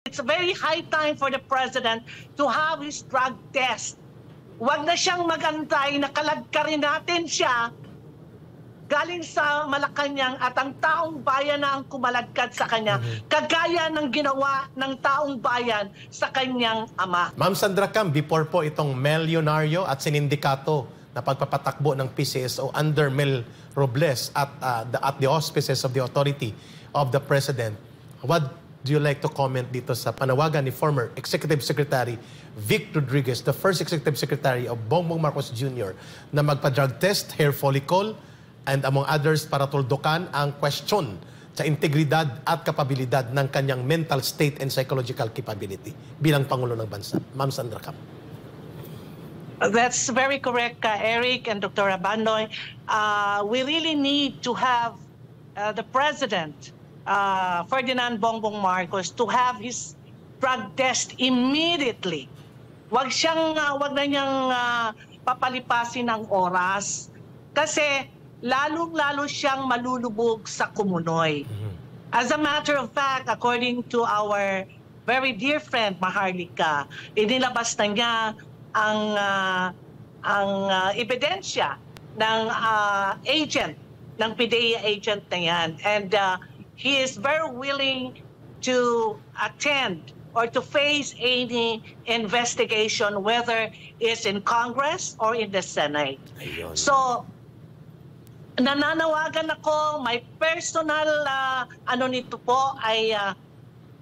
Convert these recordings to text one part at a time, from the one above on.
It's very high time for the President to have his drug test. Huwag na siyang magantay na kalagkarin natin siya galing sa Malacanang at ang taong bayan na ang kumalagkad sa kanya, kagaya ng ginawa ng taong bayan sa kanyang ama. Ma'am Sandra Cam, before po itong milyonaryo at sinindikato na pagpapatakbo ng PCSO under Mel Robles at the auspices of the authority of the President, what do you like to comment dito sa panawagan ni former Executive Secretary Vic Rodriguez, the first Executive Secretary of Bongbong Marcos Jr., na magpa-drug test, hair follicle, and among others para tuldukan ang question sa integridad at kapabilidad ng kanyang mental state and psychological capability bilang Pangulo ng Bansa? Ma'am Sandra Cam. That's very correct, Eric and Dr. Abandoy. We really need to have the President, Ferdinand Bongbong Marcos, to have his drug test immediately. Wag na niyang papalipasin ng oras kasi lalong-lalo siyang malulubog sa kumunoy. As a matter of fact, according to our very dear friend Maharlika, inilabas na niya ang ebidensya ng agent, ng PDEA agent na yan. And he is very willing to attend or to face any investigation, whether it's in Congress or in the Senate. Ayun. So, nananawagan ako, my personal nito po ay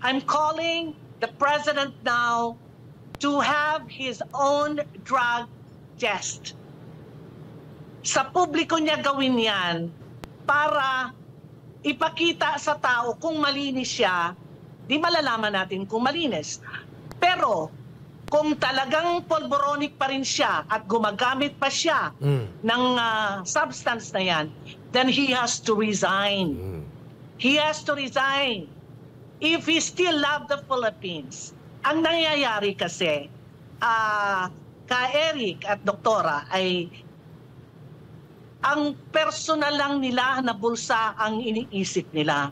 I'm calling the President now to have his own drug test. Sa publiko niya gawin yan para ipakita sa tao kung malinis siya, di malalaman natin kung malinis. Pero kung talagang polboronic pa rin siya at gumagamit pa siya ng substance na yan, then he has to resign. He has to resign if he still loves the Philippines. Ang nangyayari kasi, ka Eric at Doktora, ay ang personal lang nila na bulsa ang iniisip nila.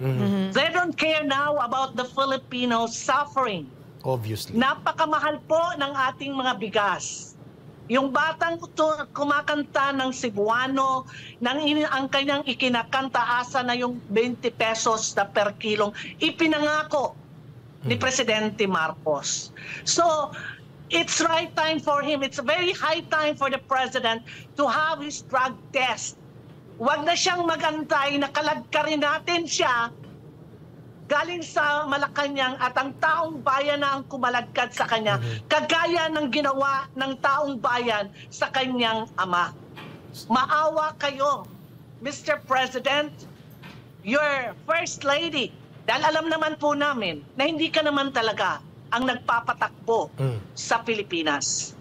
They don't care now about the Filipino suffering. Obviously. Napakamahal po ng ating mga bigas. Yung batang kumakanta ng Cebuano, ang kanyang ikinakanta asa na yung 20 pesos na per kilong ipinangako ni Presidente Marcos. So, it's right time for him. It's a very high time for the President to have his drug test. Huwag na siyang magantay na kalagkarin natin siya galing sa Malacanang at ang taong bayan na ang kumalagkad sa kanya, kagaya ng ginawa ng taong bayan sa kanyang ama. Maawa kayo, Mr. President, your First Lady, dahil alam naman po namin na hindi ka naman talaga ang nagpapatakbo sa Pilipinas.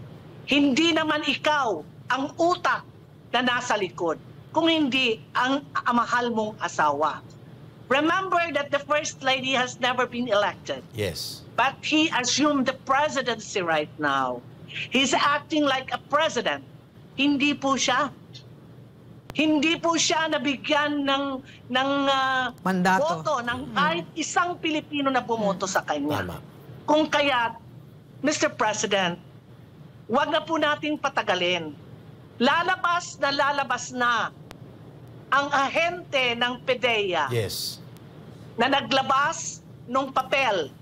Hindi naman ikaw ang utak na nasa likod, kung hindi ang mahal mong asawa. Remember that the First Lady has never been elected. Yes. But he assumed the presidency right now. He's acting like a president. Hindi po siya. Hindi po siya nabigyan ng mandato, boto ng kahit isang Pilipino na bumoto sa kanya. Tama. Kung kaya, Mr. President, wag na po nating patagalin. Lalabas na ang ahente ng PDEA na naglabas ng papel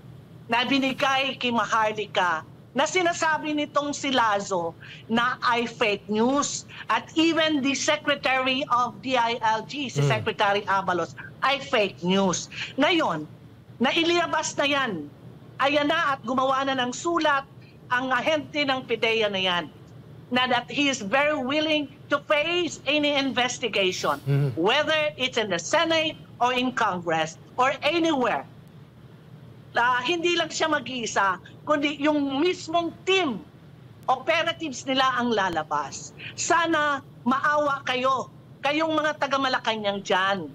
na binigay kay Maharlika na sinasabi nitong si Lazo na ay fake news. At even the Secretary of DILG, si Secretary Abalos, ay fake news. Ngayon, nailabas na yan. Ayan na at gumawa na ng sulat ang ahente ng PDEA na yan, na that he is very willing to face any investigation, whether it's in the Senate or in Congress or anywhere. Hindi lang siya mag-iisa, kundi yung mismong team, operatives nila ang lalabas. Sana maawa kayo, kayong mga taga-Malacanang dyan.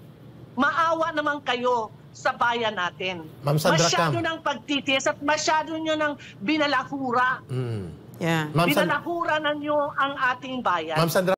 Maawa naman kayo sa bayan natin. Masyado ng pagtitiis at masyado nyo ng binalahura. Yeah. Binalahura na nyo ang ating bayan. Ma'am Sandra